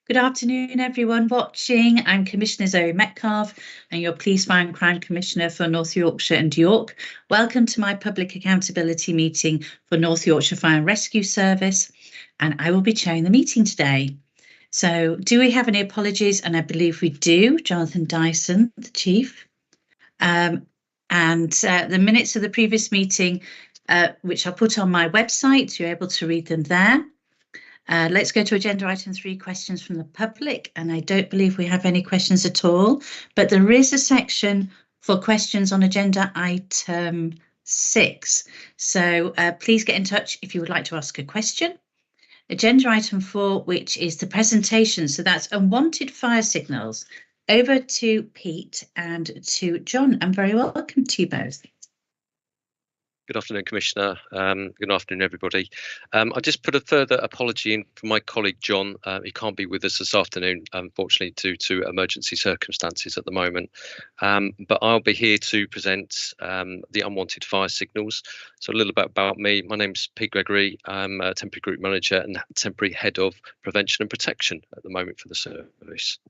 Good afternoon, everyone watching. I'm Commissioner Zoe Metcalfe and your Police, Fire and Crime Commissioner for North Yorkshire and York. Welcome to my public accountability meeting for North Yorkshire Fire and Rescue Service, and I will be chairing the meeting today. So do we have any apologies? And I believe we do. Jonathan Dyson, the Chief. The minutes of the previous meeting, which I'll put on my website, you're able to read them there. Let's go to agenda item 3, questions from the public. And I don't believe we have any questions at all, but there is a section for questions on agenda item 6. So please get in touch if you would like to ask a question. Agenda item 4, which is the presentation. So that's unwanted fire signals. Over to Pete and to John. And very welcome to you both. Good afternoon, Commissioner. Good afternoon, everybody. I just put a further apology in for my colleague, John. He can't be with us this afternoon, unfortunately, due to emergency circumstances at the moment. But I'll be here to present the unwanted fire signals. So a little bit about me. My name's Pete Gregory. I'm a temporary group manager and temporary head of prevention and protection at the moment for the service.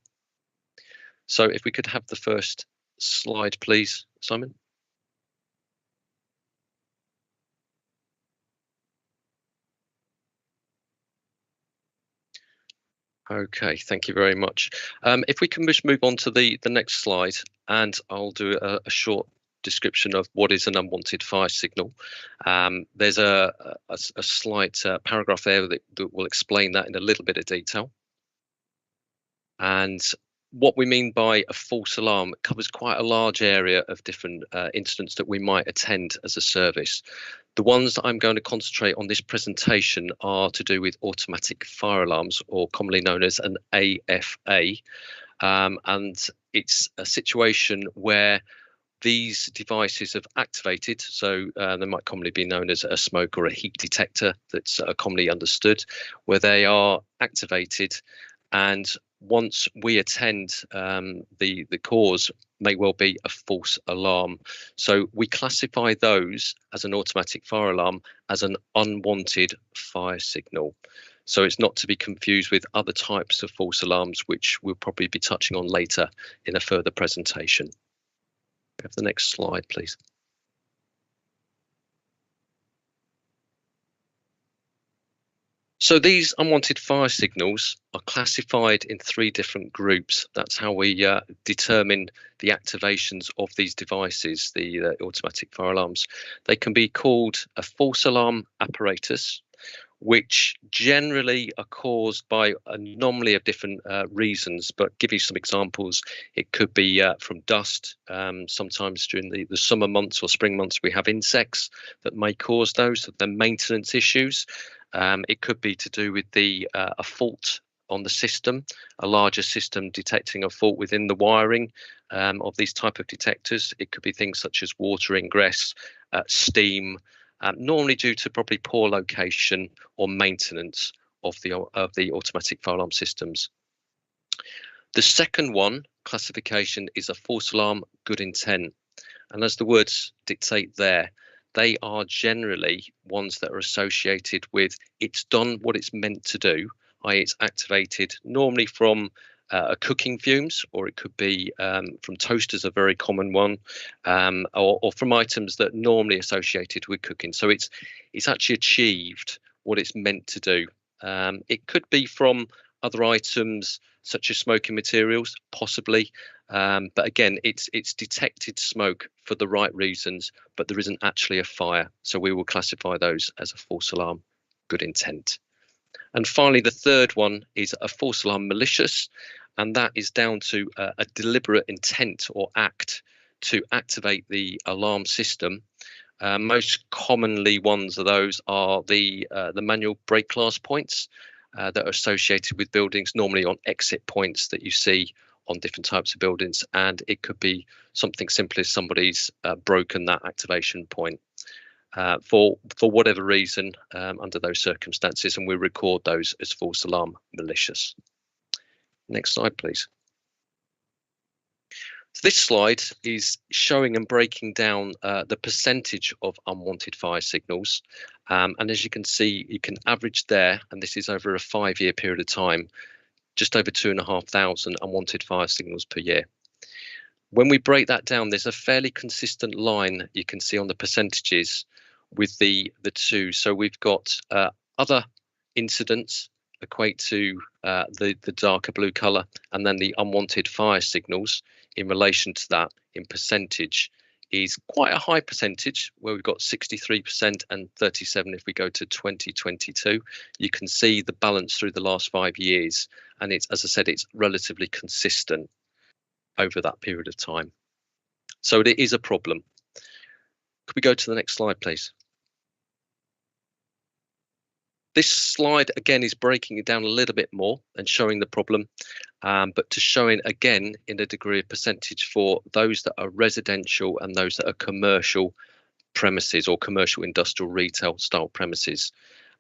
So if we could have the first slide, please, Simon. Okay, thank you very much. If we can just move on to the next slide, and I'll do a short description of what is an unwanted fire signal. There's a slight paragraph there that will explain that in a little bit of detail. And what we mean by a false alarm covers quite a large area of different incidents that we might attend as a service. The ones that I'm going to concentrate on this presentation are to do with automatic fire alarms, or commonly known as an AFA. And it's a situation where these devices have activated, so they might commonly be known as a smoke or a heat detector, that's commonly understood, where they are activated, and once we attend, the cause may well be a false alarm. So we classify those as an automatic fire alarm as an unwanted fire signal. So it's not to be confused with other types of false alarms, which we'll probably be touching on later in a further presentation. Have the next slide, please. So these unwanted fire signals are classified in 3 different groups. That's how we determine the activations of these devices, the automatic fire alarms. They can be called a false alarm apparatus, which generally are caused by a anomaly of different reasons. But give you some examples, it could be from dust. Sometimes during the summer months or spring months, we have insects that may cause those, the maintenance issues. It could be to do with a fault on the system, a larger system detecting a fault within the wiring of these type of detectors. It could be things such as water ingress, steam, normally due to probably poor location or maintenance of the automatic fire alarm systems. The second one, classification, is a false alarm good intent. And as the words dictate there, they are generally ones that are associated with it's done what it's meant to do, i.e. it's activated normally from cooking fumes, or it could be from toasters, a very common one, or from items that are normally associated with cooking. So it's actually achieved what it's meant to do. It could be from other items such as smoking materials, possibly. But again, it's detected smoke for the right reasons, but there isn't actually a fire. So we will classify those as a false alarm good intent. And finally, the third one is a false alarm malicious, and that is down to a deliberate intent or act to activate the alarm system. Most commonly ones of those are the manual break glass points that are associated with buildings, normally on exit points that you see on different types of buildings, and it could be something simple as somebody's broken that activation point for whatever reason under those circumstances, and we record those as false alarm malicious. Next slide, please. So this slide is showing and breaking down the percentage of unwanted fire signals, and as you can see, you can average there, and this is over a 5-year period of time, just over 2,500 unwanted fire signals per year. When we break that down, there's a fairly consistent line you can see on the percentages with the two. So we've got other incidents equate to the darker blue colour, and then the unwanted fire signals in relation to that in percentage is quite a high percentage, where we've got 63% and 37% if we go to 2022. You can see the balance through the last 5 years, and it's, as I said, it's relatively consistent over that period of time. So it is a problem. Could we go to the next slide, please? This slide again is breaking it down a little bit more and showing the problem, but to showing again in a degree of percentage for those that are residential and those that are commercial premises or commercial industrial retail style premises.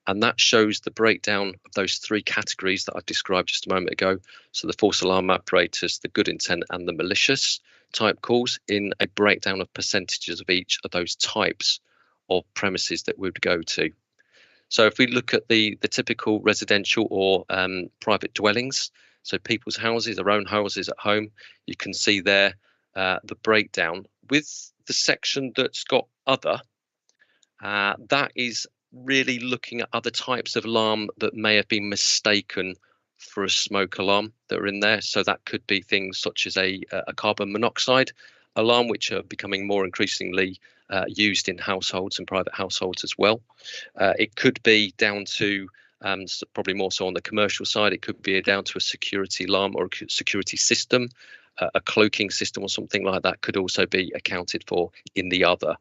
And that shows the breakdown of those three categories that I described just a moment ago. So the false alarm apparatus, the good intent and the malicious type calls, in a breakdown of percentages of each of those types of premises that we would go to. So if we look at the typical residential or private dwellings, so people's houses, their own houses at home, you can see there the breakdown. With the section that's got other, that is really looking at other types of alarm that may have been mistaken for a smoke alarm that are in there. So that could be things such as a carbon monoxide alarm, which are becoming more increasingly used in households and private households as well. It could be down to, probably more so on the commercial side, it could be down to a security alarm or a security system, a cloaking system or something like that could also be accounted for in the other.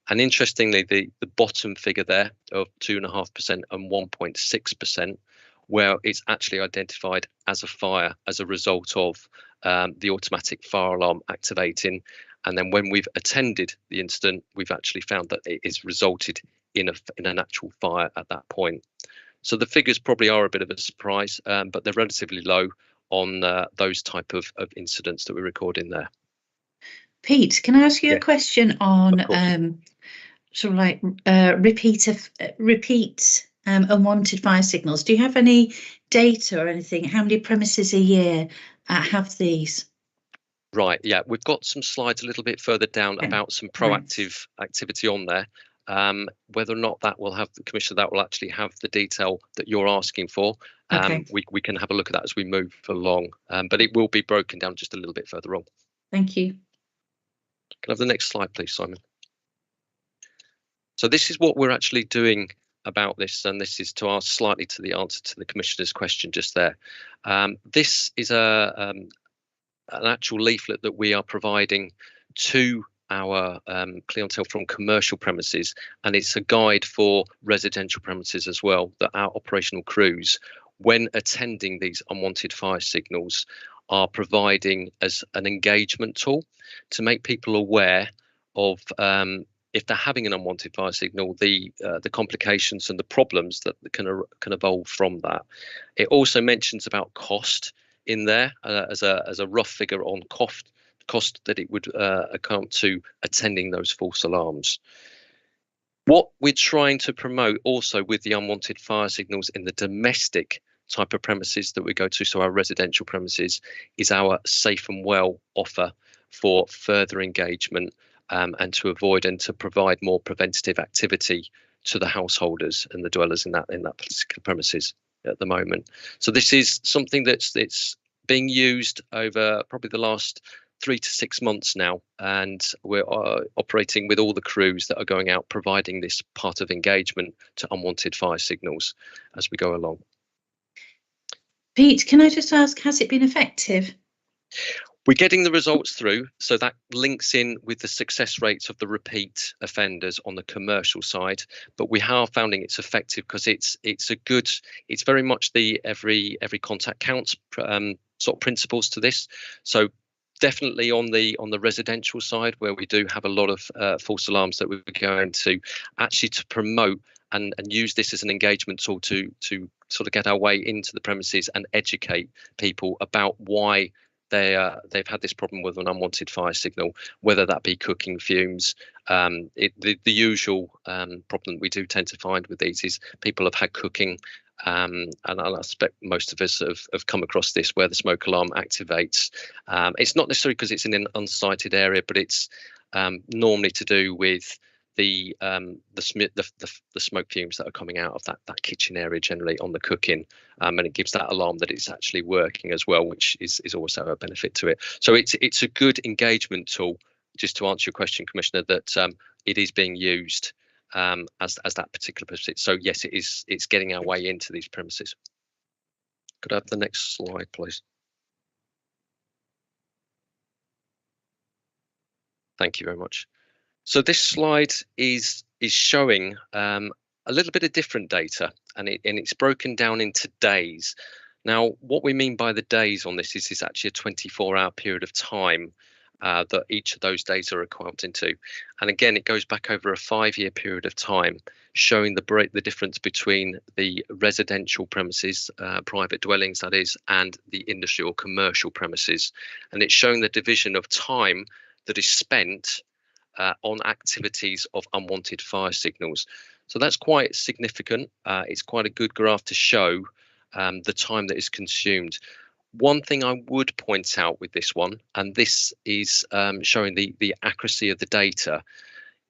And interestingly, the bottom figure there of 2.5% and 1.6%, where it's actually identified as a fire as a result of the automatic fire alarm activating. And then when we've attended the incident, we've actually found that it has resulted in an actual fire at that point. So the figures probably are a bit of a surprise, but they're relatively low on those type of incidents that we record in there. Pete, can I ask you a question on sort of like repeat unwanted fire signals? Do you have any data or anything? How many premises a year have these? Right, yeah, we've got some slides a little bit further down about some proactive activity on there. Whether or not that will have the Commissioner, that will actually have the detail that you're asking for. We can have a look at that as we move along, but it will be broken down just a little bit further on. Thank you. Can I have the next slide, please, Simon? So this is what we're actually doing about this, and this is to ask slightly to the answer to the Commissioner's question just there. This is an actual leaflet that we are providing to our clientele from commercial premises, and it's a guide for residential premises as well, that our operational crews, when attending these unwanted fire signals, are providing as an engagement tool to make people aware of if they're having an unwanted fire signal, the complications and the problems that can evolve from that. It also mentions about cost in there as a rough figure on cost that it would account to attending those false alarms. What we're trying to promote also with the unwanted fire signals in the domestic type of premises that we go to, so our residential premises, is our safe and well offer for further engagement and to avoid and to provide more preventative activity to the householders and the dwellers in that particular premises at the moment. So this is something that's being used over probably the last 3 to 6 months now, and we're operating with all the crews that are going out providing this part of engagement to unwanted fire signals as we go along. Pete, can I just ask, has it been effective? We're getting the results through, so that links in with the success rates of the repeat offenders on the commercial side. But we are finding it's effective because it's very much the every contact counts sort of principles to this. So definitely on the residential side, where we do have a lot of false alarms, that we're going to actually to promote and use this as an engagement tool to sort of get our way into the premises and educate people about why they've had this problem with an unwanted fire signal, whether that be cooking fumes, The usual problem we do tend to find with these is people have had cooking, and I suspect most of us have come across this where the smoke alarm activates. It's not necessarily because it's in an unsighted area, but it's normally to do with the smoke fumes that are coming out of that kitchen area generally on the cooking, and it gives that alarm that it's actually working as well, which is also a benefit to it. So it's a good engagement tool. Just to answer your question, Commissioner, that it is being used as that particular purpose. So yes, it's getting our way into these premises. Could I have the next slide, please? Thank you very much. So this slide is showing a little bit of different data, and it's broken down into days. Now, what we mean by the days on this is actually a 24-hour period of time that each of those days are accounted to. And again, it goes back over a 5-year period of time, showing the difference between the residential premises, private dwellings that is, and the industry or commercial premises. And it's showing the division of time that is spent on activities of unwanted fire signals. So that's quite significant. It's quite a good graph to show the time that is consumed. One thing I would point out with this one, and this is showing the accuracy of the data,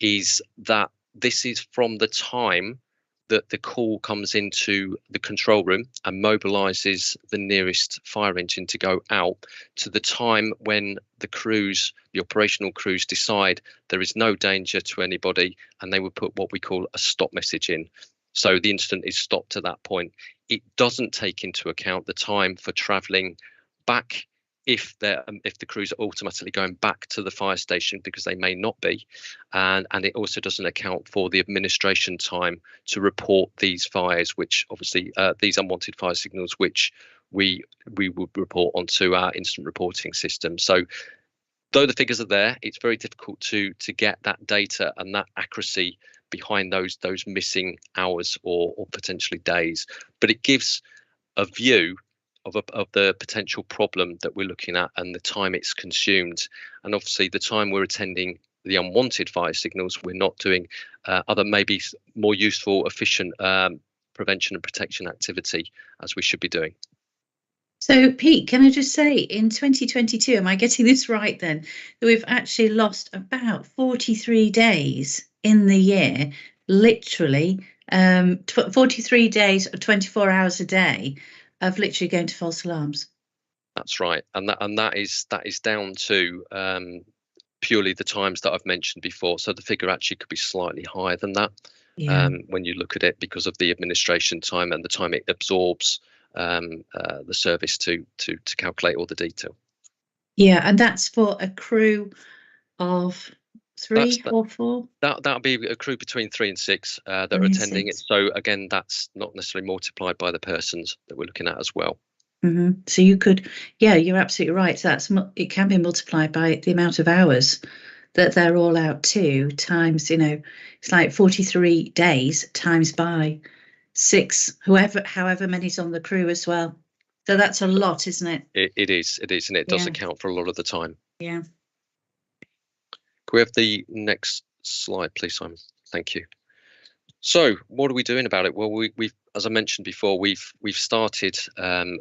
is that this is from the time that the call comes into the control room and mobilises the nearest fire engine to go out, to the time when the operational crews decide there is no danger to anybody, and they will put what we call a stop message in. So the incident is stopped at that point. It doesn't take into account the time for travelling back if the crews are automatically going back to the fire station, because they may not be, and it also doesn't account for the administration time to report these fires, which obviously these unwanted fire signals, which we would report onto our instant reporting system. So though the figures are there, it's very difficult to get that data and that accuracy behind those missing hours or potentially days, but it gives a view of the potential problem that we're looking at and the time it's consumed. And obviously the time we're attending the unwanted fire signals, we're not doing other maybe more useful, efficient prevention and protection activity as we should be doing. So Pete, can I just say, in 2022, am I getting this right then, that we've actually lost about 43 days in the year, literally 43 days or 24 hours a day of literally going to false alarms? That's right, and that is down to purely the times that I've mentioned before. So the figure actually could be slightly higher than that when you look at it, because of the administration time and the time it absorbs the service to calculate all the detail. Yeah, and that's for a crew of 3 or 4? That'll be a crew between 3 and 6 that are attending it. So again, that's not necessarily multiplied by the persons that we're looking at as well. Mm-hmm. So you could, yeah, you're absolutely right. So it can be multiplied by the amount of hours that they're all out to, times, it's like 43 days times by 6, however many's on the crew as well. So that's a lot, isn't it? It is, and it does account for a lot of the time. Yeah. Can we have the next slide, please, Simon? Thank you. So what are we doing about it? Well, we've, as I mentioned before, we've started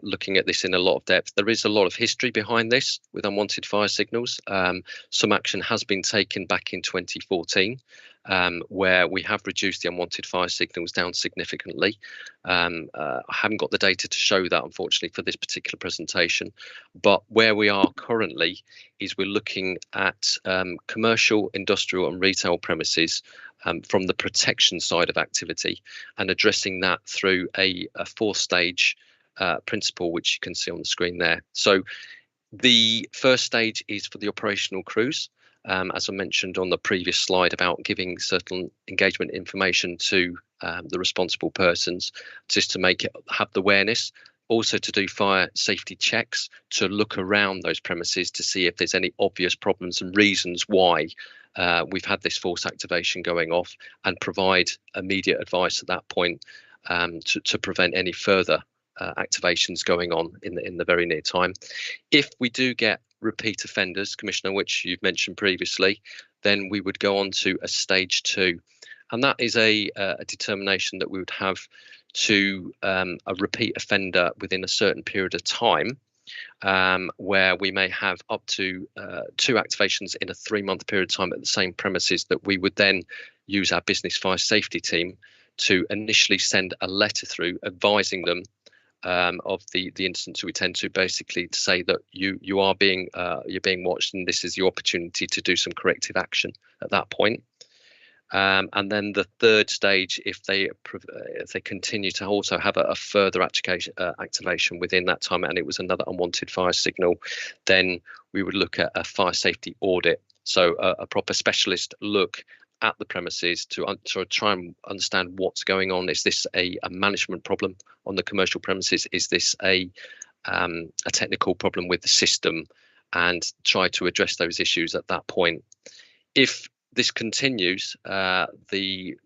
looking at this in a lot of depth. There is a lot of history behind this with unwanted fire signals. Some action has been taken back in 2014, where we have reduced the unwanted fire signals down significantly. I haven't got the data to show that, unfortunately, for this particular presentation. But where we are currently is we're looking at commercial, industrial and retail premises from the protection side of activity, and addressing that through a 4-stage principle, which you can see on the screen there. So the first stage is for the operational crews, as I mentioned on the previous slide about giving certain engagement information to the responsible persons, just to have the awareness. Also to do fire safety checks, to look around those premises to see if there's any obvious problems and reasons why we've had this force activation going off, and provide immediate advice at that point to prevent any further activations going on in the very near time. If we do get repeat offenders, Commissioner, which you've mentioned previously, then we would go on to a stage 2. And that is a determination that we would have to a repeat offender within a certain period of time, where we may have up to 2 activations in a 3-month period of time at the same premises, that we would then use our business fire safety team to initially send a letter through advising them of the incidents. We tend to basically say that you are being you're being watched, and this is your opportunity to do some corrective action at that point. And then the third stage, if they continue to also have a further activation within that time, and it was another unwanted fire signal, then we would look at a fire safety audit. So a proper specialist look at the premises to try and understand what's going on. Is this a management problem on the commercial premises? Is this a technical problem with the system? And try to address those issues at that point. If this continues, the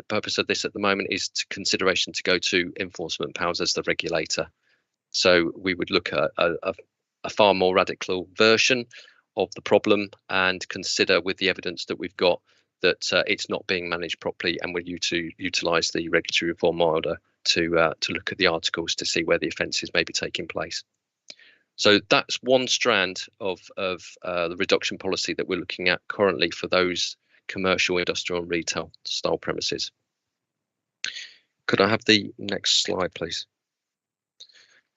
purpose of this at the moment is consideration to go to enforcement powers as the regulator. So we would look at a far more radical version of the problem and consider, with the evidence that we've got, that it's not being managed properly, and we're to utilise the regulatory reform order to look at the articles to see where the offences may be taking place. So that's one strand of the reduction policy that we're looking at currently for those commercial, industrial and retail style premises. Could I have the next slide, please?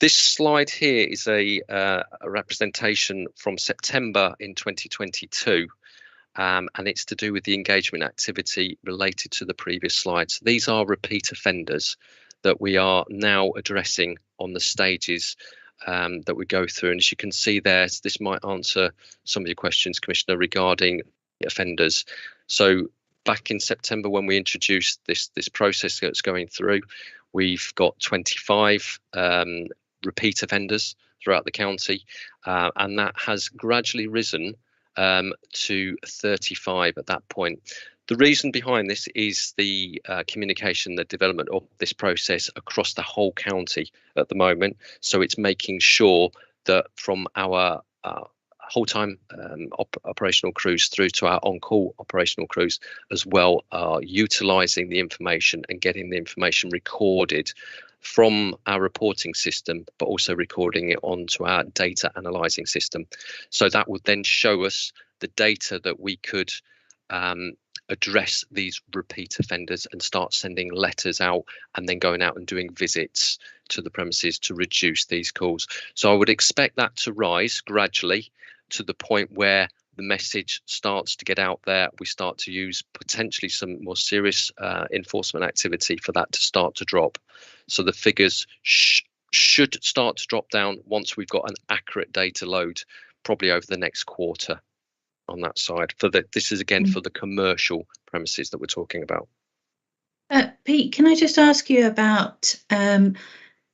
This slide here is a representation from September in 2022, and it's to do with the engagement activity related to the previous slides. These are repeat offenders that we are now addressing on the stages that we go through. And as you can see there, this might answer some of your questions, Commissioner, regarding offenders. So back in September, when we introduced this process that's going through, we've got 25 repeat offenders throughout the county, and that has gradually risen to 35 at that point. The reason behind this is the communication, the development of this process across the whole county at the moment. So it's making sure that from our whole-time operational crews through to our on-call operational crews as well are utilising the information and getting the information recorded from our reporting system, but also recording it onto our data analysing system. So that would then show us the data that we could address these repeat offenders and start sending letters out, and then going out and doing visits to the premises to reduce these calls. So I would expect that to rise gradually to the point where the message starts to get out there. We start to use potentially some more serious enforcement activity for that to start to drop. So the figures should start to drop down once we've got an accurate data load, probably over the next quarter on that side. This is again for the commercial premises that we're talking about. Pete, can I just ask you about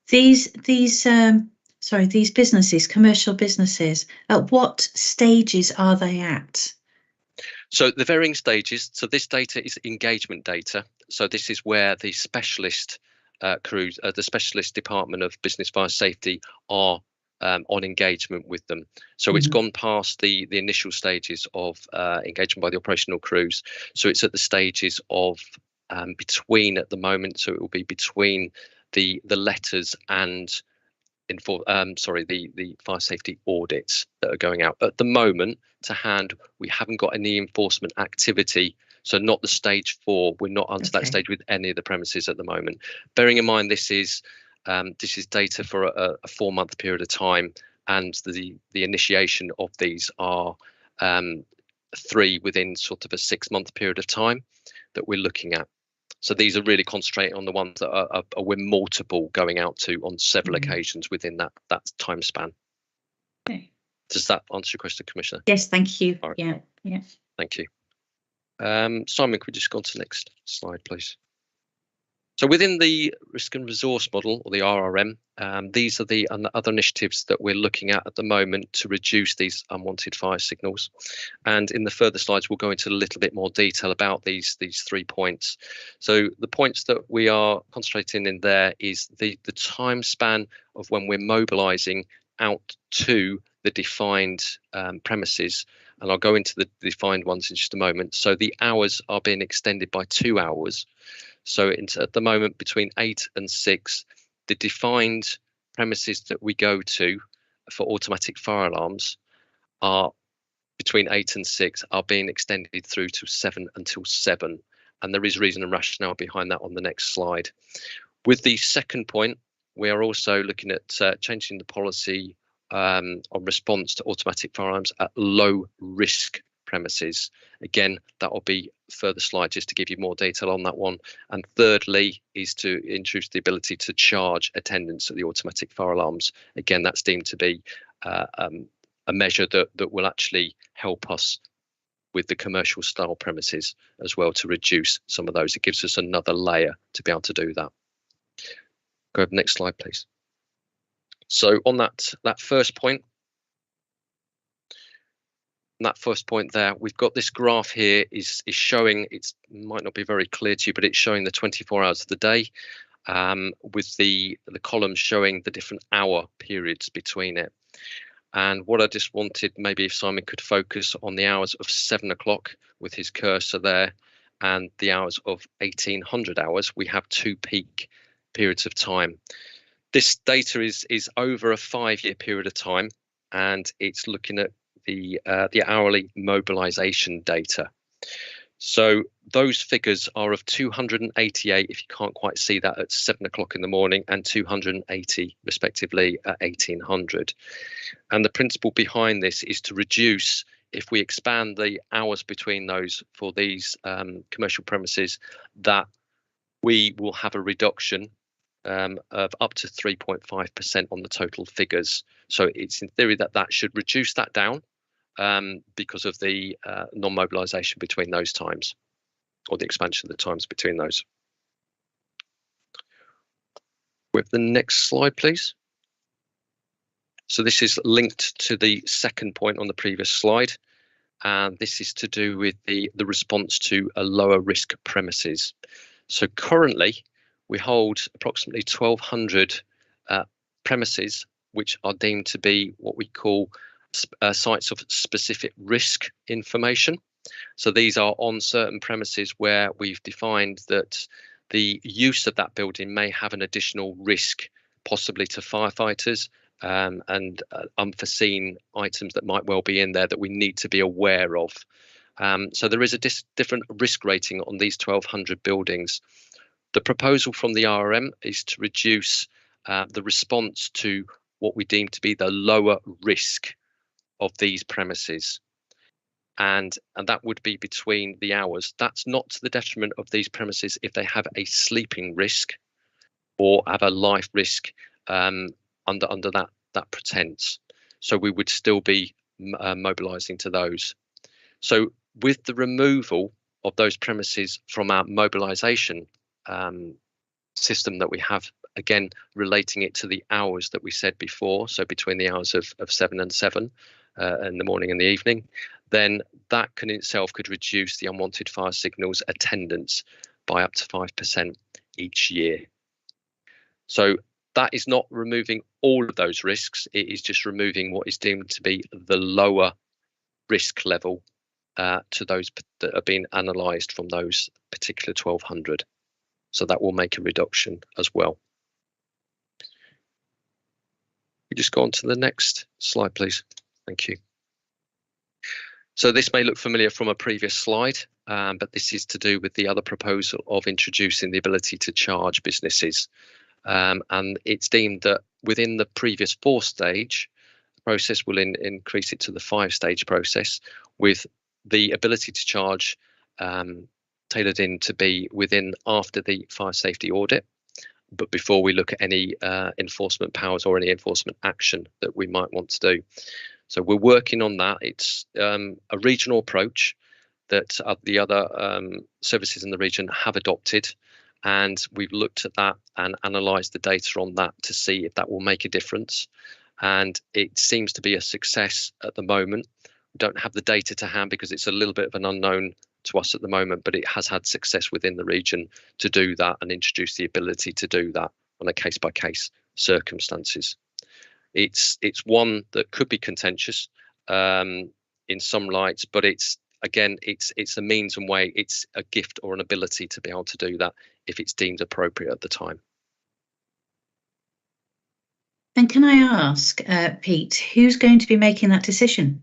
these businesses, commercial businesses? At what stages are they at? So the varying stages. So this data is engagement data. So this is where the specialist crews, the specialist department of business fire safety are on engagement with them. So it's gone past the initial stages of engagement by the operational crews. So it's at the stages of between at the moment. So it will be between the letters and the fire safety audits that are going out. At the moment, to hand, we haven't got any enforcement activity. So not the stage 4. We're not onto that stage with any of the premises at the moment. Bearing in mind this is data for a 4-month period of time, and the initiation of these are 3 within sort of a 6-month period of time that we're looking at. So these are really concentrating on the ones that are we're multiple going out to on several occasions within that time span. Okay. Does that answer your question, Commissioner? Yes, thank you. Right. Yeah. Thank you. Simon, could we just go on to the next slide, please? So within the risk and resource model, or the RRM, these are the other initiatives that we're looking at the moment to reduce these unwanted fire signals. And in the further slides, we'll go into a little bit more detail about these 3 points. So the points that we are concentrating in there is the time span of when we're mobilising out to the defined premises, and I'll go into the defined ones in just a moment. So the hours are being extended by 2 hours. So it's at the moment between 8 and 6. The defined premises that we go to for automatic fire alarms are between 8 and 6 are being extended through to 7 until 7. And there is reason and rationale behind that on the next slide. With the second point, we are also looking at changing the policy on response to automatic firearms at low risk premises. Again, that will be further slide just to give you more detail on that one. And thirdly is to introduce the ability to charge attendance at the automatic fire alarms. Again, that's deemed to be a measure that will actually help us with the commercial style premises as well, to reduce some of those. It gives us another layer to be able to do that. Go to the next slide, please. So on that first point, there, we've got this graph here is showing, it might not be very clear to you, but it's showing the 24 hours of the day, with the columns showing the different hour periods between it. And what I just wanted, maybe if Simon could focus on the hours of 7 o'clock with his cursor there, and the hours of 1800 hours, we have 2 peak periods of time. This data is over a 5-year period of time, and it's looking at the hourly mobilisation data. So those figures are of 288, if you can't quite see that, at 7 o'clock in the morning, and 280 respectively at 1800. And the principle behind this is to reduce, if we expand the hours between those for these commercial premises, that we will have a reduction of up to 3.5% on the total figures. So it's in theory that should reduce that down because of the non-mobilisation between those times, or the expansion of the times between those. With the next slide, please. So this is linked to the second point on the previous slide, and this is to do with the response to a lower risk premises. So currently we hold approximately 1,200 premises which are deemed to be what we call sites of specific risk information. So these are on certain premises where we've defined that the use of that building may have an additional risk, possibly to firefighters, and unforeseen items that might well be in there that we need to be aware of. So there is a different risk rating on these 1,200 buildings. The proposal from the RRM is to reduce the response to what we deem to be the lower risk of these premises. And that would be between the hours. That's not to the detriment of these premises if they have a sleeping risk or have a life risk under that pretense. So we would still be mobilising to those. So with the removal of those premises from our mobilisation system that we have, again relating it to the hours that we said before, so between the hours of 7 and 7 in the morning and the evening, then that can itself could reduce the unwanted fire signals attendance by up to 5% each year. So that is not removing all of those risks, it is just removing what is deemed to be the lower risk level to those that are being analysed from those particular 1,200. So that will make a reduction as well. You just go on to the next slide, please. Thank you. So this may look familiar from a previous slide, but this is to do with the other proposal of introducing the ability to charge businesses. And it's deemed that within the previous 4-stage process will increase it to the 5-stage process, with the ability to charge tailored in to be within after the fire safety audit, but before we look at any enforcement powers or any enforcement action that we might want to do. So we're working on that. It's a regional approach that the other services in the region have adopted, and we've looked at that and analysed the data on that to see if that will make a difference. And it seems to be a success at the moment. We don't have the data to hand because it's a little bit of an unknown to us at the moment, but it has had success within the region to do that and introduce the ability to do that on a case-by-case circumstances. It's one that could be contentious if in some lights, but it's again, it's a means and way. It's a gift or an ability to be able to do that if it's deemed appropriate at the time. And can I ask, Pete, who's going to be making that decision?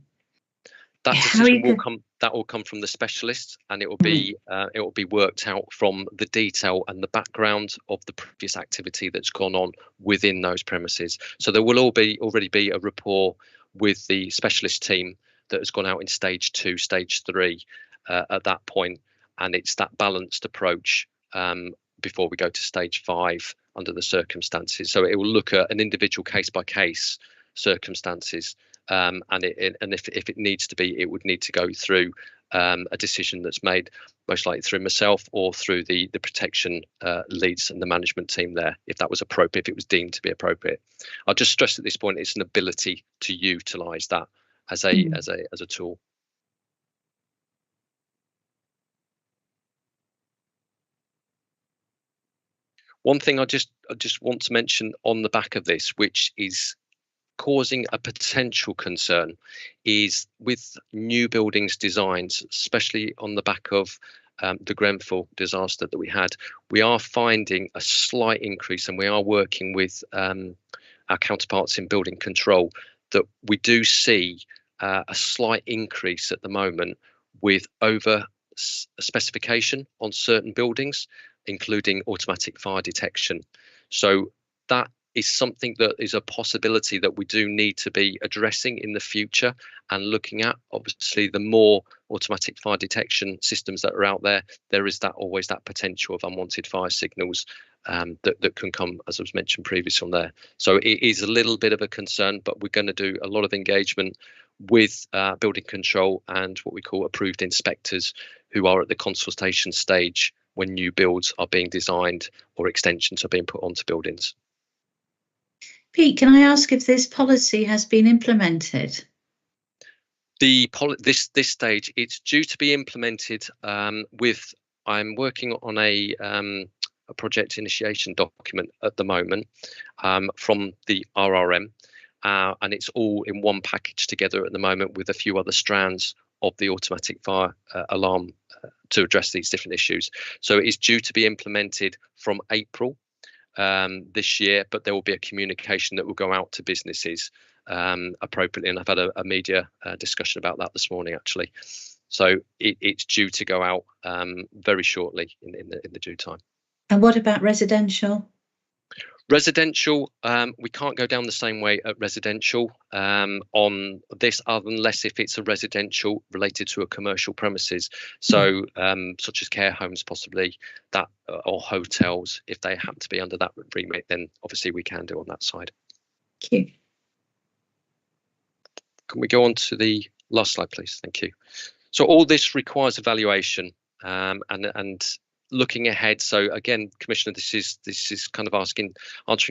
That decision will come from the specialist, and it will be worked out from the detail and the background of the previous activity that's gone on within those premises. So there will already be a rapport with the specialist team that has gone out in stage 2, stage 3 at that point, and it's that balanced approach before we go to stage 5 under the circumstances. So it will look at an individual case by case circumstances. And if it needs to be, it would need to go through a decision that's made most likely through myself or through the protection leads and the management team there, if that was appropriate, if it was deemed to be appropriate. I'll just stress at this point, it's an ability to utilise that as a tool. One thing I just want to mention on the back of this, which is causing a potential concern, is with new buildings designs, especially on the back of the Grenfell disaster that we had. We are finding a slight increase, and we are working with our counterparts in building control, that we do see a slight increase at the moment with over specification on certain buildings, including automatic fire detection. So that is something that is a possibility that we do need to be addressing in the future and looking at. Obviously, the more automatic fire detection systems that are out there, there is always that potential of unwanted fire signals that can come, as I was mentioned previously on there. So it is a little bit of a concern, but we're going to do a lot of engagement with building control and what we call approved inspectors, who are at the consultation stage when new builds are being designed or extensions are being put onto buildings. Pete, can I ask if this policy has been implemented? This stage, it's due to be implemented I'm working on a project initiation document at the moment from the RRM, and it's all in one package together at the moment with a few other strands of the automatic fire alarm to address these different issues. So it is due to be implemented from April this year, but there will be a communication that will go out to businesses appropriately, and I've had a media discussion about that this morning actually. So it's due to go out very shortly in the due time. And what about residential? Residential, we can't go down the same way at residential on this, unless if it's a residential related to a commercial premises. So such as care homes possibly, that or hotels, if they happen to be under that remit, then obviously we can do on that side. Thank you. Can we go on to the last slide, please? Thank you. So all this requires evaluation and looking ahead. So again, Commissioner, this is kind of answering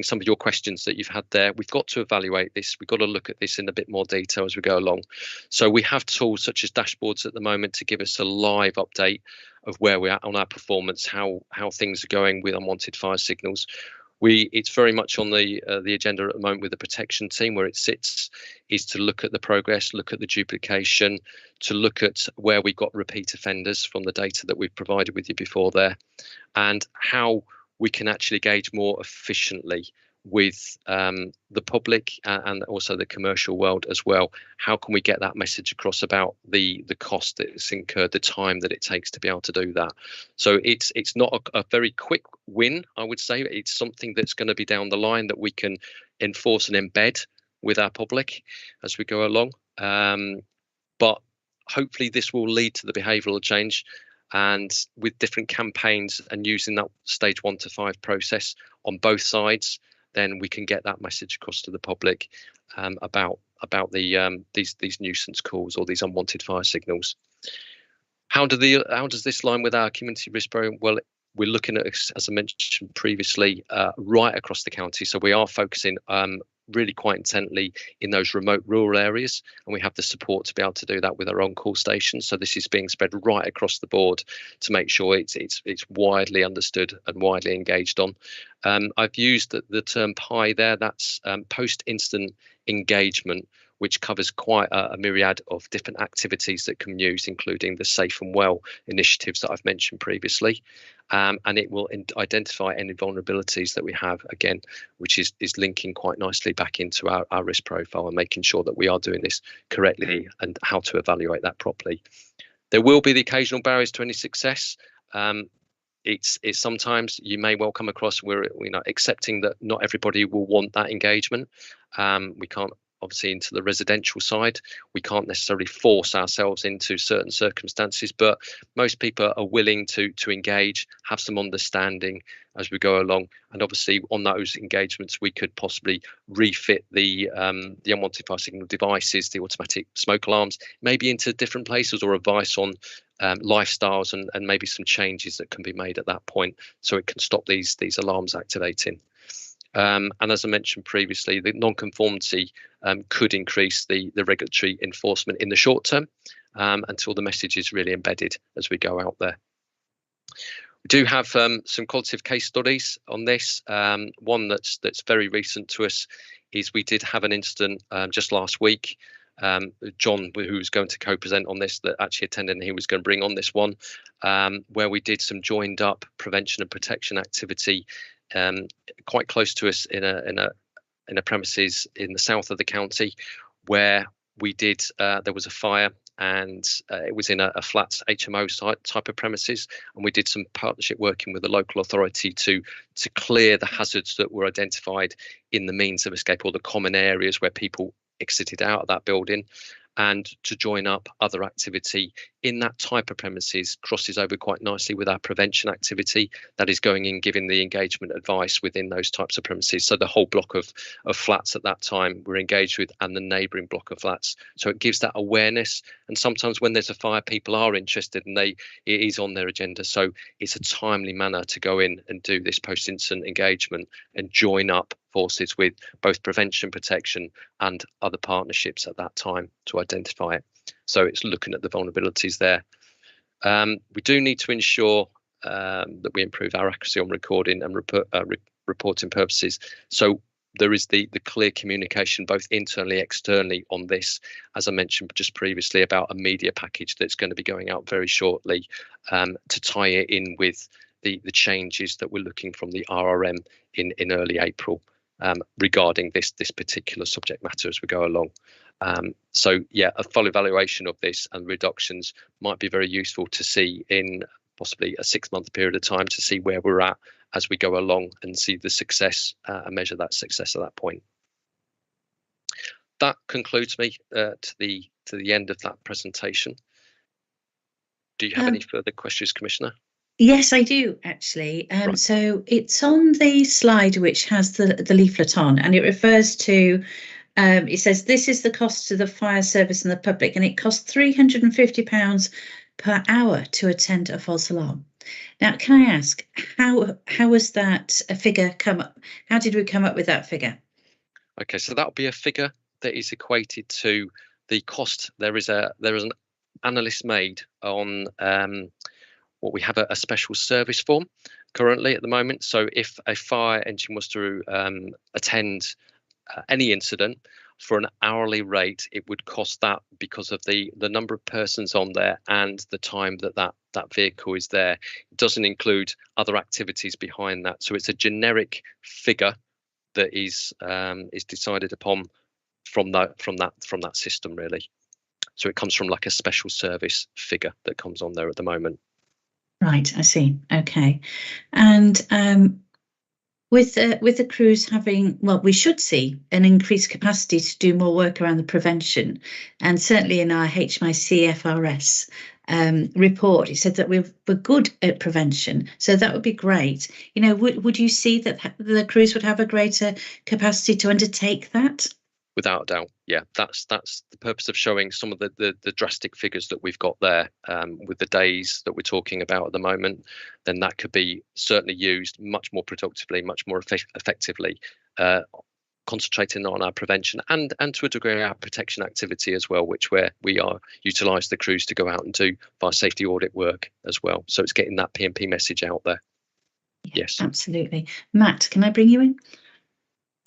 some of your questions that you've had there. We've got to evaluate this. We've got to look at this in a bit more detail as we go along. So we have tools such as dashboards at the moment to give us a live update of where we're at on our performance, how things are going with unwanted fire signals. It's very much on the agenda at the moment with the protection team. Where it sits is to look at the progress, look at the duplication, to look at where we've got repeat offenders from the data that we've provided with you before there, and how we can actually engage more efficiently with the public and also the commercial world as well. How can we get that message across about the cost that is incurred, the time that it takes to be able to do that? So it's not a very quick win, I would say. It's something that's going to be down the line that we can enforce and embed with our public as we go along. But hopefully this will lead to the behavioural change, and with different campaigns and using that stage 1 to 5 process on both sides, then we can get that message across to the public about these nuisance calls or these unwanted fire signals. How does this line with our community risk program? Well, we're looking at, as I mentioned previously, right across the county. So we are focusing really quite intently in those remote rural areas, and we have the support to be able to do that with our on-call stations. So this is being spread right across the board to make sure it's widely understood and widely engaged on. I've used the term PI there. That's post-incident engagement, which covers quite a myriad of different activities that can use, including the Safe and Well initiatives that I've mentioned previously. And it will identify any vulnerabilities that we have, again, which is linking quite nicely back into our risk profile and making sure that we are doing this correctly and how to evaluate that properly. There will be the occasional barriers to any success. It's sometimes you may well come across we're accepting that not everybody will want that engagement. We can't, obviously, into the residential side, we can't necessarily force ourselves into certain circumstances, but most people are willing to engage, have some understanding as we go along. And obviously on those engagements, we could possibly refit the unwanted fire signal devices, the automatic smoke alarms, maybe into different places, or advice on lifestyles and maybe some changes that can be made at that point, so it can stop these alarms activating. And as I mentioned previously, the non-conformity could increase the regulatory enforcement in the short term until the message is really embedded as we go out there. We do have some qualitative case studies on this. One that's very recent to us is we did have an incident just last week. John, who's going to co-present on this, that actually attended, and he was going to bring on this one, where we did some joined up prevention and protection activity quite close to us in a premises in the south of the county, where we did there was a fire, and it was in a flats HMO site type of premises, and we did some partnership working with the local authority to clear the hazards that were identified in the means of escape, or the common areas where people exited out of that building, and to join up other activity in that type of premises crosses over quite nicely with our prevention activity that is going in, giving the engagement advice within those types of premises. So the whole block of flats at that time we're engaged with, and the neighbouring block of flats. So it gives that awareness, and sometimes when there's a fire, people are interested and it is on their agenda. So it's a timely manner to go in and do this post-incident engagement and join up forces with both prevention, protection and other partnerships at that time to identify it. So it's looking at the vulnerabilities there. We do need to ensure that we improve our accuracy on recording and reporting purposes. So there is the clear communication both internally, externally on this, as I mentioned just previously, about a media package that's going to be going out very shortly to tie it in with the changes that we're looking from the RRM in early April regarding this particular subject matter as we go along. So yeah, a full evaluation of this and reductions might be very useful to see in possibly a 6-month period of time, to see where we're at as we go along and see the success and measure that success at that point. That concludes me to the end of that presentation. Do you have any further questions, Commissioner? Yes, I do actually. Right. So it's on the slide which has the leaflet on, and it refers to, it says this is the cost to the fire service and the public, and it costs £350 per hour to attend a false alarm. Now, can I ask, how was that a figure come up? How did we come up with that figure? Okay, so that'll be a figure that is equated to the cost. There is an analyst made on what we have a special service form currently at the moment. So if a fire engine was to attend any incident for an hourly rate, it would cost that because of the number of persons on there and the time that vehicle is there. It doesn't include other activities behind that. So it's a generic figure that is decided upon from that system, really. So it comes from like a special service figure that comes on there at the moment. Right, I see. Okay, and with the crews having, well, we should see an increased capacity to do more work around the prevention, and certainly in our NYFRS report, it said that we're good at prevention. So that would be great. You know, would you see that the crews would have a greater capacity to undertake that? Without a doubt, yeah, that's the purpose of showing some of the drastic figures that we've got there with the days that we're talking about at the moment. Then that could be certainly used much more productively, much more effectively, concentrating on our prevention and to a degree our protection activity as well, which we are utilise the crews to go out and do fire safety audit work as well. So it's getting that P&P message out there. Yeah, yes, absolutely. Matt, can I bring you in?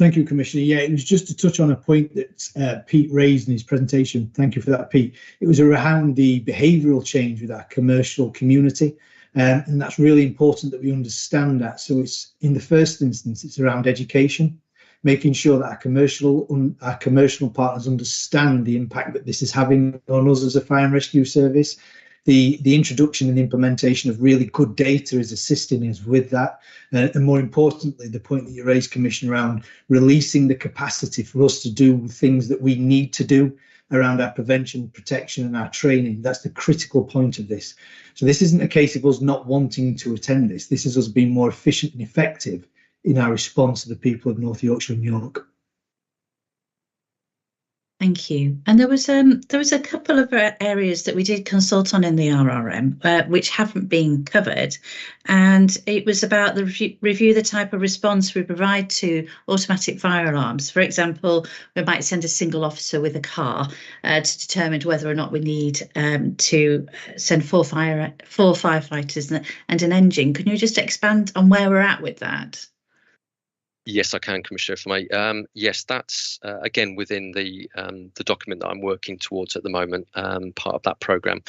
Thank you, Commissioner. Yeah, it was just to touch on a point that Pete raised in his presentation. Thank you for that, Pete. It was around the behavioural change with our commercial community. And that's really important that we understand that. So it's, in the first instance, it's around education, making sure that our commercial partners understand the impact that this is having on us as a fire and rescue service. The introduction and implementation of really good data is assisting us with that. And more importantly, the point that you raised, Commissioner, around releasing the capacity for us to do things that we need to do around our prevention, protection and our training. That's the critical point of this. So this isn't a case of us not wanting to attend this. This is us being more efficient and effective in our response to the people of North Yorkshire and York. Thank you. And there was a couple of areas that we did consult on in the RRM, which haven't been covered, and it was about the review the type of response we provide to automatic fire alarms. For example, we might send a single officer with a car to determine whether or not we need to send four firefighters and an engine. Can you just expand on where we're at with that? Yes, I can, Commissioner, if I may. Yes, that's again within the document that I'm working towards at the moment, part of that programme.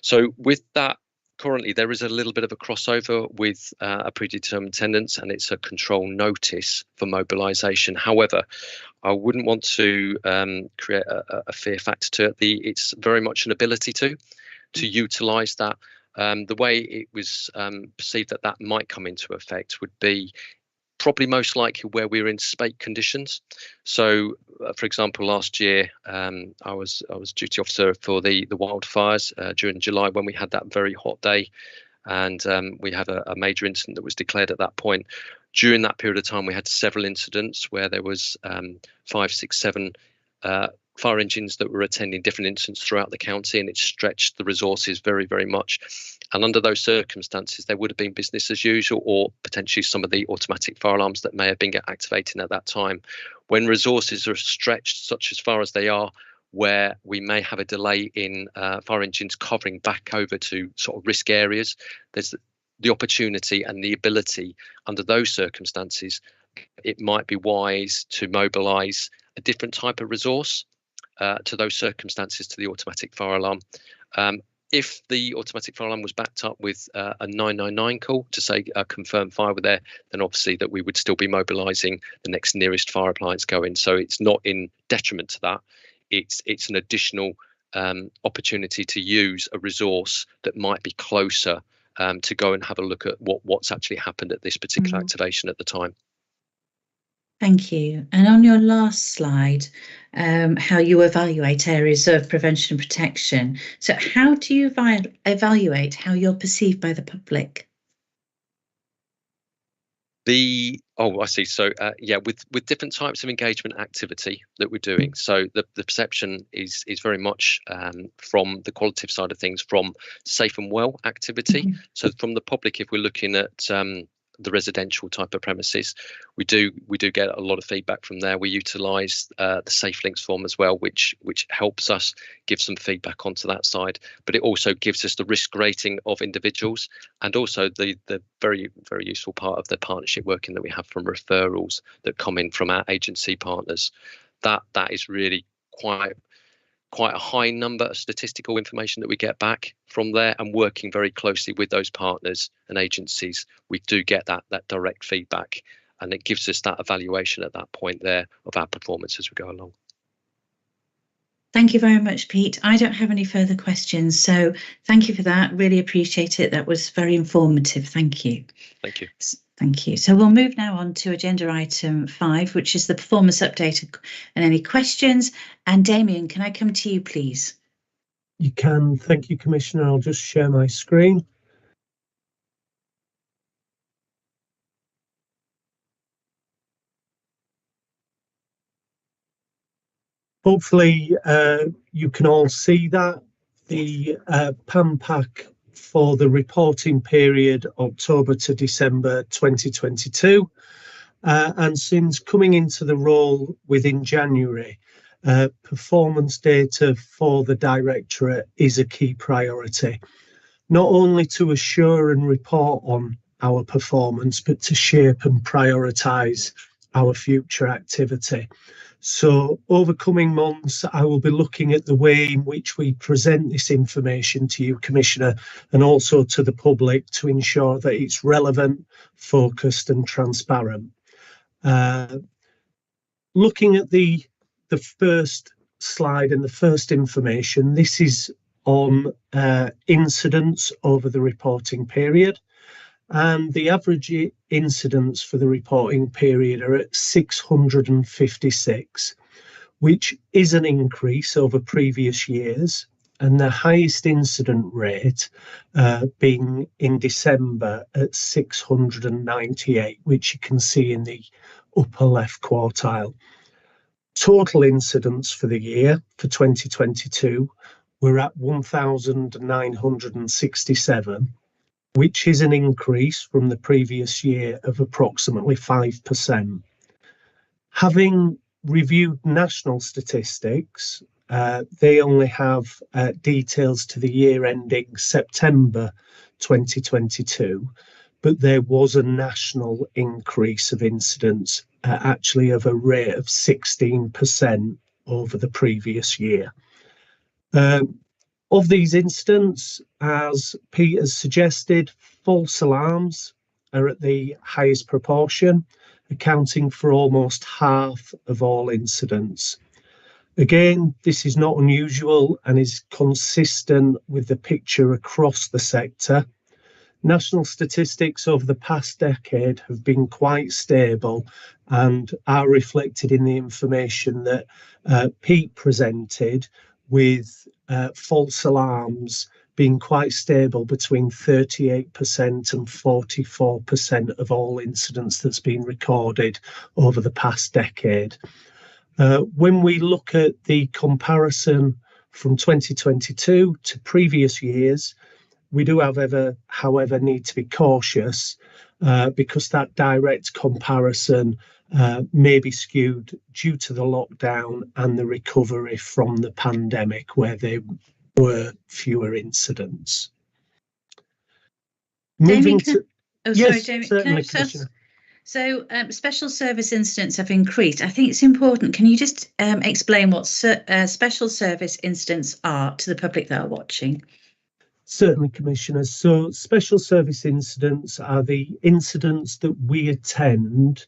So with that, currently there is a little bit of a crossover with a predetermined attendance, and it's a control notice for mobilisation. However, I wouldn't want to create a fear factor to it. It's very much an ability to utilise that. The way it was perceived that might come into effect would be probably most likely where we're in spate conditions. So, for example, last year I was duty officer for the wildfires during July, when we had that very hot day, and we had a major incident that was declared at that point. During that period of time, we had several incidents where there was 5, 6, 7 fire engines that were attending different incidents throughout the county, and it stretched the resources very, very much. And under those circumstances, there would have been business as usual, or potentially some of the automatic fire alarms that may have been activating at that time. When resources are stretched such as far as they are, where we may have a delay in fire engines covering back over to sort of risk areas, there's the opportunity and the ability under those circumstances, it might be wise to mobilise a different type of resource to those circumstances, to the automatic fire alarm. If the automatic fire alarm was backed up with a 999 call to say a confirmed fire were there, then obviously that we would still be mobilising the next nearest fire appliance going. So it's not in detriment to that. It's an additional opportunity to use a resource that might be closer to go and have a look at what's actually happened at this particular activation at the time. Thank you. And on your last slide, how you evaluate areas of prevention and protection. So how do you evaluate how you're perceived by the public? I see. So yeah, with different types of engagement activity that we're doing. So the perception is very much from the qualitative side of things, from safe and well activity. So from the public, if we're looking at the residential type of premises, we do get a lot of feedback from there. We utilise the Safe Links form as well, which helps us give some feedback onto that side. But it also gives us the risk rating of individuals, and also the very, very useful part of the partnership working that we have from referrals that come in from our agency partners. That is really quite a high number of statistical information that we get back from there, and working very closely with those partners and agencies, we do get that direct feedback, and it gives us that evaluation at that point there of our performance as we go along. Thank you very much, Pete. I don't have any further questions, so thank you for that. Really appreciate it. That was very informative. Thank you. Thank you. Thank you. So we'll move now on to agenda item 5, which is the performance update and any questions. And Damien, can I come to you, please? You can. Thank you, Commissioner. I'll just share my screen. Hopefully you can all see that. The PAM pack for the reporting period October to December 2022, and since coming into the role within January, performance data for the Directorate is a key priority, not only to assure and report on our performance, but to shape and prioritise our future activity. So over coming months, I will be looking at the way in which we present this information to you, Commissioner, and also to the public to ensure that it's relevant, focused and transparent. Looking at the first slide and the first information, this is on incidents over the reporting period. And the average incidents for the reporting period are at 656, which is an increase over previous years, and the highest incident rate being in December at 698, which you can see in the upper left quartile. Total incidents for the year for 2022 were at 1,967, which is an increase from the previous year of approximately 5%. Having reviewed national statistics, they only have details to the year ending September 2022, but there was a national increase of incidents, actually of a rate of 16% over the previous year. Of these incidents, as Pete has suggested, false alarms are at the highest proportion, accounting for almost half of all incidents. Again, this is not unusual and is consistent with the picture across the sector. National statistics over the past decade have been quite stable and are reflected in the information that Pete presented, with false alarms being quite stable between 38% and 44% of all incidents that's been recorded over the past decade. When we look at the comparison from 2022 to previous years, we do however, need to be cautious because that direct comparison may be skewed due to the lockdown and the recovery from the pandemic, where there were fewer incidents. Damien, Yes, Damien, certainly, Commissioner. So special service incidents have increased. I think it's important. Can you just explain what special service incidents are to the public that are watching? Certainly, Commissioner. So special service incidents are the incidents that we attend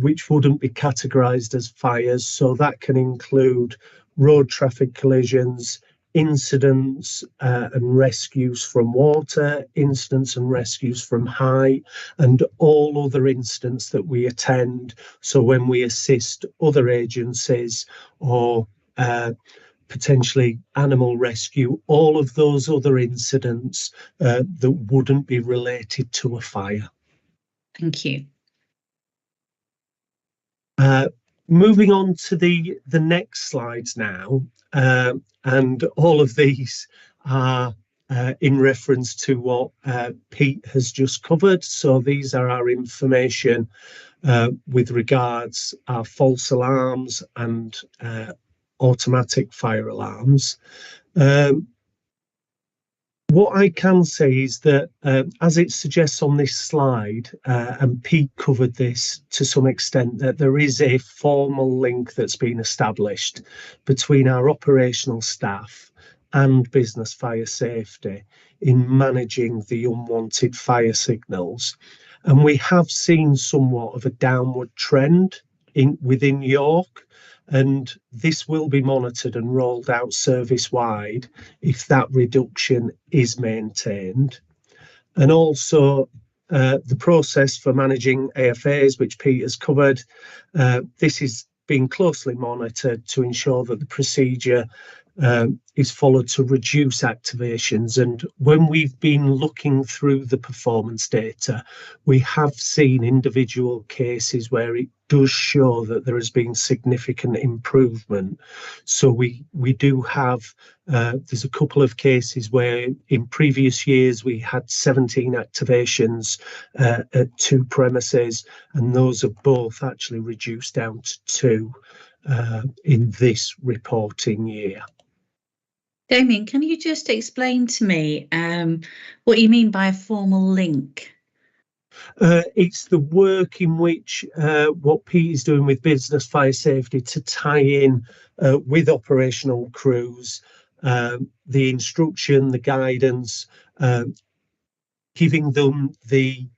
which wouldn't be categorised as fires. So that can include road traffic collisions, incidents and rescues from water, incidents and rescues from high, and all other incidents that we attend. So when we assist other agencies or potentially animal rescue, all of those other incidents that wouldn't be related to a fire. Thank you. Moving on to the next slides now, and all of these are in reference to what Pete has just covered. So these are our information with regards our false alarms and automatic fire alarms. What I can say is that, as it suggests on this slide, and Pete covered this to some extent, that there is a formal link that's been established between our operational staff and business fire safety in managing the unwanted fire signals. And we have seen somewhat of a downward trend within York, and this will be monitored and rolled out service-wide if that reduction is maintained. And also the process for managing AFAs, which Pete has covered, this is being closely monitored to ensure that the procedure is followed to reduce activations. And when we've been looking through the performance data, we have seen individual cases where it does show that there has been significant improvement. So we do have, there's a couple of cases where in previous years we had 17 activations at 2 premises, and those have both actually reduced down to 2 in this reporting year. Damien, can you just explain to me what you mean by a formal link? It's the work in which what Pete is doing with business fire safety to tie in with operational crews, the instruction, the guidance, giving them the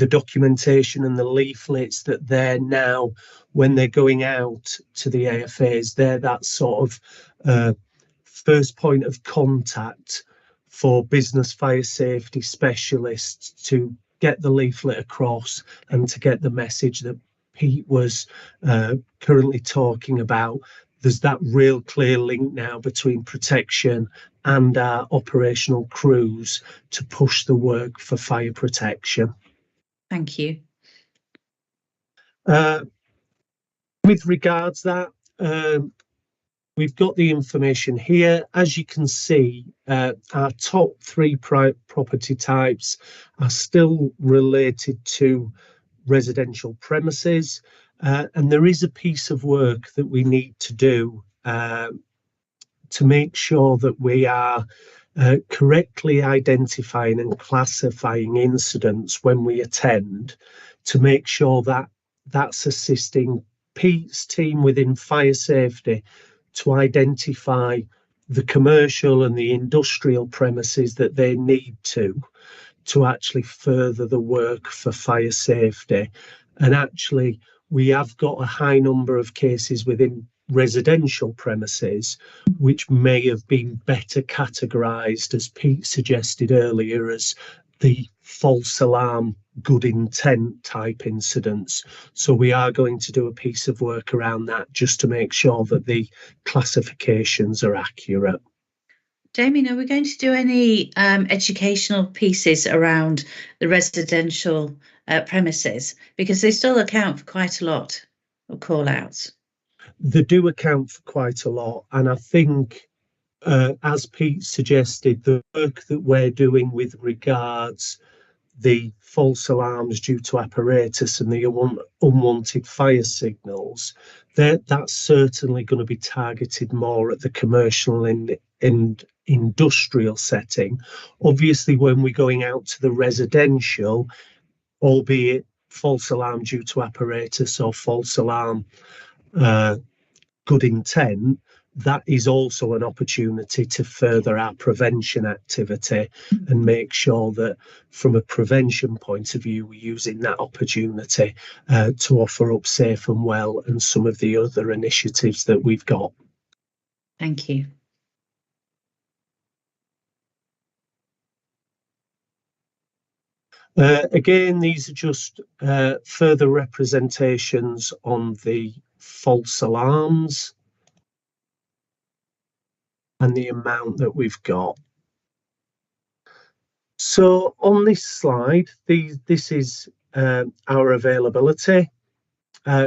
documentation and the leaflets that they're now, when they're going out to the AFAs, they're that sort of first point of contact for business fire safety specialists to get the leaflet across and to get the message that Pete was currently talking about. There's that real clear link now between protection and our operational crews to push the work for fire protection. Thank you. With regards to that, we've got the information here. As you can see, our top three property types are still related to residential premises, and there is a piece of work that we need to do to make sure that we are correctly identifying and classifying incidents when we attend, to make sure that that's assisting Pete's team within fire safety to identify the commercial and the industrial premises that they need to actually further the work for fire safety. And actually, we have got a high number of cases within residential premises which may have been better categorised, as Pete suggested earlier, as the false alarm, good intent type incidents. So we are going to do a piece of work around that just to make sure that the classifications are accurate. Damien, are we going to do any educational pieces around the residential premises? Because they still account for quite a lot of call-outs. They do account for quite a lot. And I think, as Pete suggested, the work that we're doing with regards the false alarms due to apparatus and the unwanted fire signals, that's certainly going to be targeted more at the commercial and industrial setting. Obviously, when we're going out to the residential, albeit false alarm due to apparatus or false alarm good intent, that is also an opportunity to further our prevention activity and make sure that from a prevention point of view, we're using that opportunity to offer up Safe and Well and some of the other initiatives that we've got. Thank you. Again, these are just further representations on the false alarms and the amount that we've got. So on this slide, this is our availability.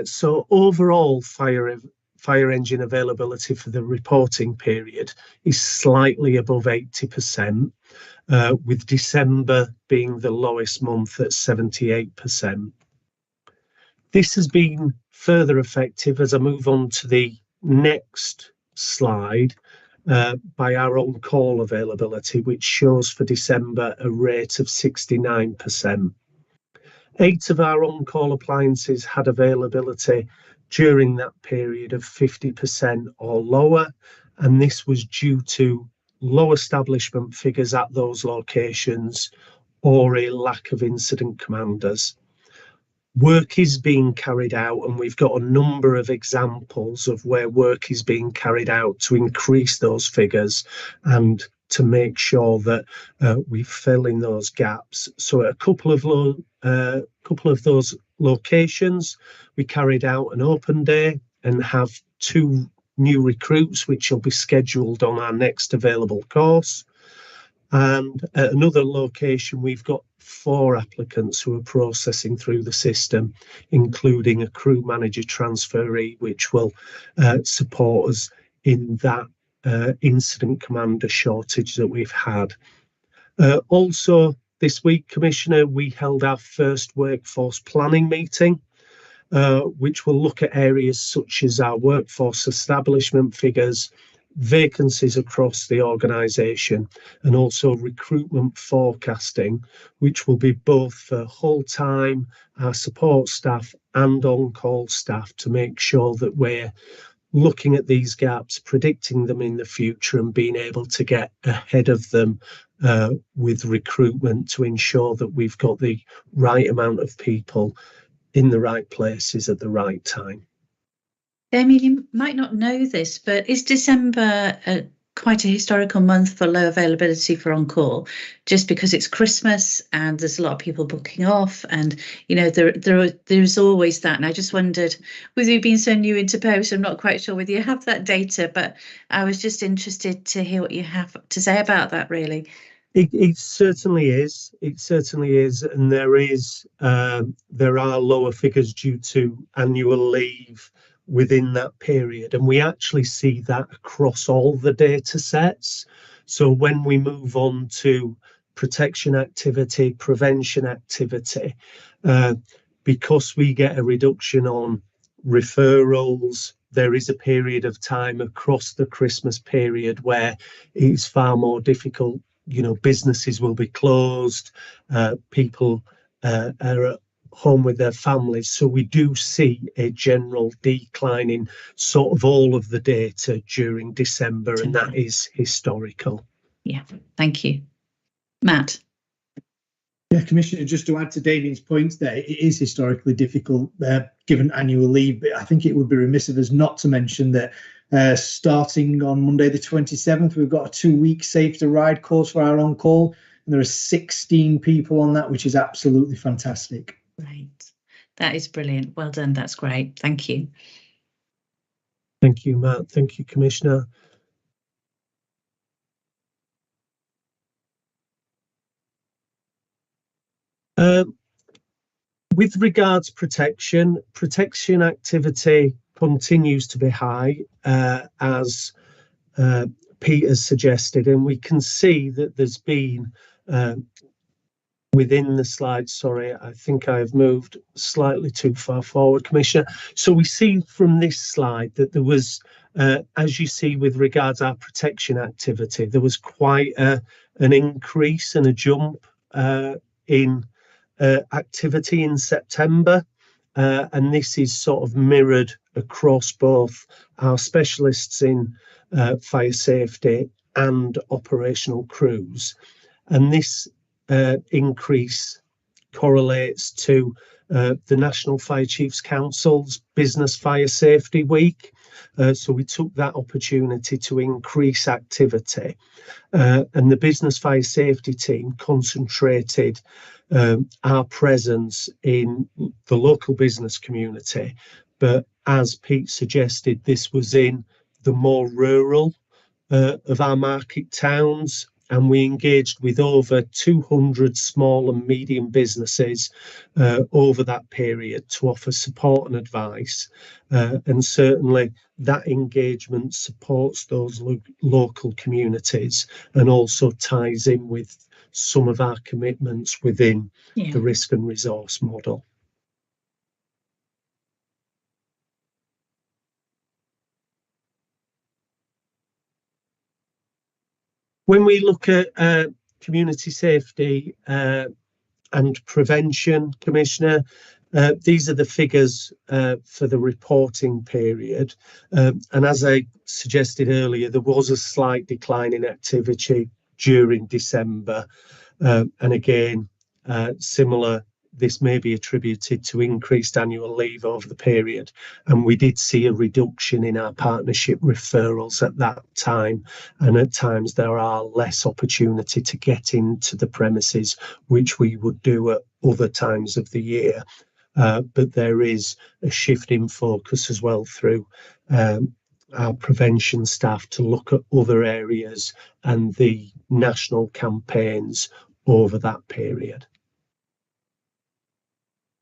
So overall fire engine availability for the reporting period is slightly above 80%, with December being the lowest month at 78%. This has been further effective as I move on to the next slide by our on-call availability, which shows for December a rate of 69%. 8 of our on-call appliances had availability during that period of 50% or lower, and this was due to low establishment figures at those locations or a lack of incident commanders. Work is being carried out, and we've got a number of examples of where work is being carried out to increase those figures and to make sure that we fill in those gaps. So at a couple of those locations, we carried out an open day and have 2 new recruits, which will be scheduled on our next available course. And at another location, we've got 4 applicants who are processing through the system, including a crew manager transferee, which will support us in that incident commander shortage that we've had. Also, this week, Commissioner, we held our first workforce planning meeting, which will look at areas such as our workforce establishment figures, vacancies across the organisation, and also recruitment forecasting, which will be both for whole-time, our support staff and on-call staff, to make sure that we're looking at these gaps, predicting them in the future, and being able to get ahead of them with recruitment to ensure that we've got the right amount of people in the right places at the right time. Damien, you might not know this, but is December quite a historical month for low availability for on-call, just because it's Christmas and there's a lot of people booking off, and you know there's always that. And I just wondered, with you being so new into post, I'm not quite sure whether you have that data, but I was just interested to hear what you have to say about that, really. It certainly is. It certainly is, and there are lower figures due to annual leave within that period, and we actually see that across all the data sets. So when we move on to protection activity, prevention activity, because we get a reduction on referrals, there is a period of time across the Christmas period where it's far more difficult. You know, businesses will be closed, people are at home with their families. So we do see a general decline in sort of all of the data during December, and that is historical. Yeah, thank you. Matt. Yeah, Commissioner, just to add to Damien's points there, it is historically difficult given annual leave, but I think it would be remiss of us not to mention that starting on Monday the 27th, we've got a 2-week Safe to Ride course for our on-call, and there are 16 people on that, which is absolutely fantastic. Right, that is brilliant. Well done, that's great. Thank you. Thank you, Matt. Thank you, Commissioner. With regards protection activity continues to be high, as Pete has suggested, and we can see that there's been within the slide, sorry, I think I've moved slightly too far forward, Commissioner. So we see from this slide that there was, as you see with regards our protection activity, there was quite an increase and a jump in activity in September, and this is sort of mirrored across both our specialists in fire safety and operational crews, and this increase correlates to the National Fire Chiefs Council's Business Fire Safety Week. So we took that opportunity to increase activity, and the Business Fire Safety team concentrated our presence in the local business community. But as Pete suggested, this was in the more rural of our market towns, and we engaged with over 200 small and medium businesses over that period to offer support and advice. And certainly that engagement supports those local communities and also ties in with some of our commitments within the risk and resource model. When we look at community safety and prevention, Commissioner, these are the figures for the reporting period. And as I suggested earlier, there was a slight decline in activity during December. And again, similar, this may be attributed to increased annual leave over the period. And we did see a reduction in our partnership referrals at that time. And at times there are less opportunity to get into the premises, which we would do at other times of the year. But there is a shift in focus as well through our prevention staff to look at other areas and the national campaigns over that period.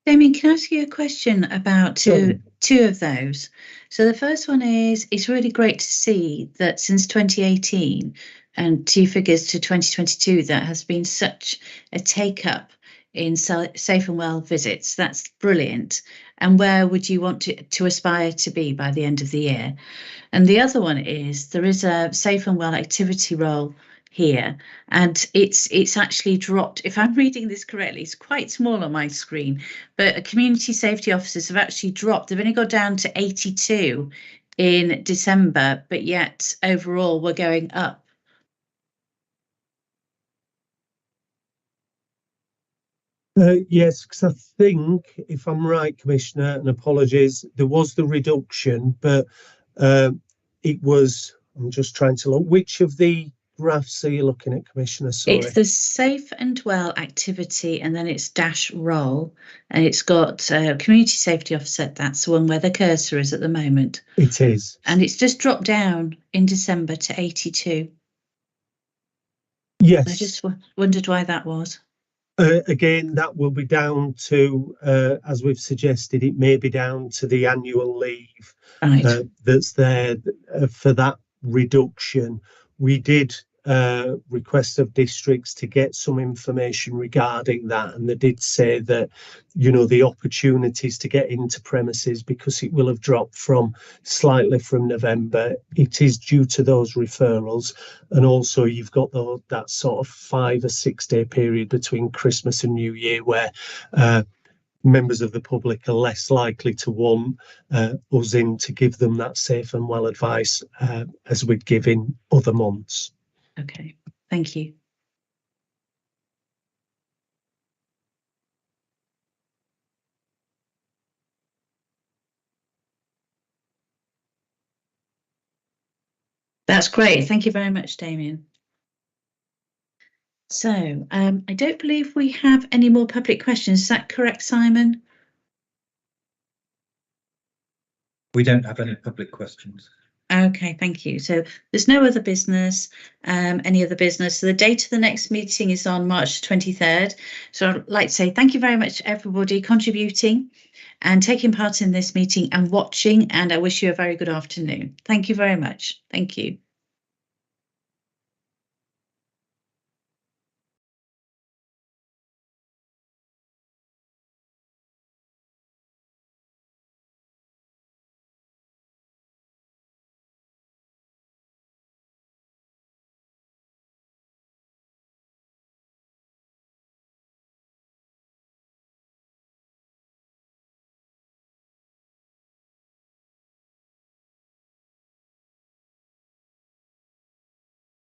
Damien, can I ask you a question about two of those? So the first one is, it's really great to see that since 2018 and 2 figures to 2022, there has been such a take up in safe and well visits. That's brilliant. And where would you want to aspire to be by the end of the year? And the other one is there is a safe and well activity role here, and it's actually dropped. If I'm reading this correctly, it's quite small on my screen, but community safety officers have actually dropped. They've only got down to 82 in December, but yet overall we're going up. Yes, because I think, if I'm right, Commissioner, and apologies, there was the reduction, but it was, I'm just trying to look, which of the graphs are you looking at, Commissioner? Sorry. It's the safe and well activity, and then it's dash role, and it's got community safety officer. That's the one where the cursor is at the moment. It is. And it's just dropped down in December to 82. Yes. I just wondered why that was. Again, that will be down to, as we've suggested, it may be down to the annual leave that's there for that reduction. We did request of districts to get some information regarding that, and they did say that, you know, the opportunities to get into premises, because it will have dropped slightly from November, it is due to those referrals, and also you've got that sort of 5 or 6 day period between Christmas and New Year where members of the public are less likely to want us in to give them that safe and well advice as we'd give in other months. Okay, thank you. That's great. Thank you very much, Damien. So I don't believe we have any more public questions. Is that correct, Simon? We don't have any public questions. Okay, thank you. So there's no other business, any other business. So the date of the next meeting is on March 23rd. So I'd like to say thank you very much, everybody contributing and taking part in this meeting and watching. And I wish you a very good afternoon. Thank you very much. Thank you.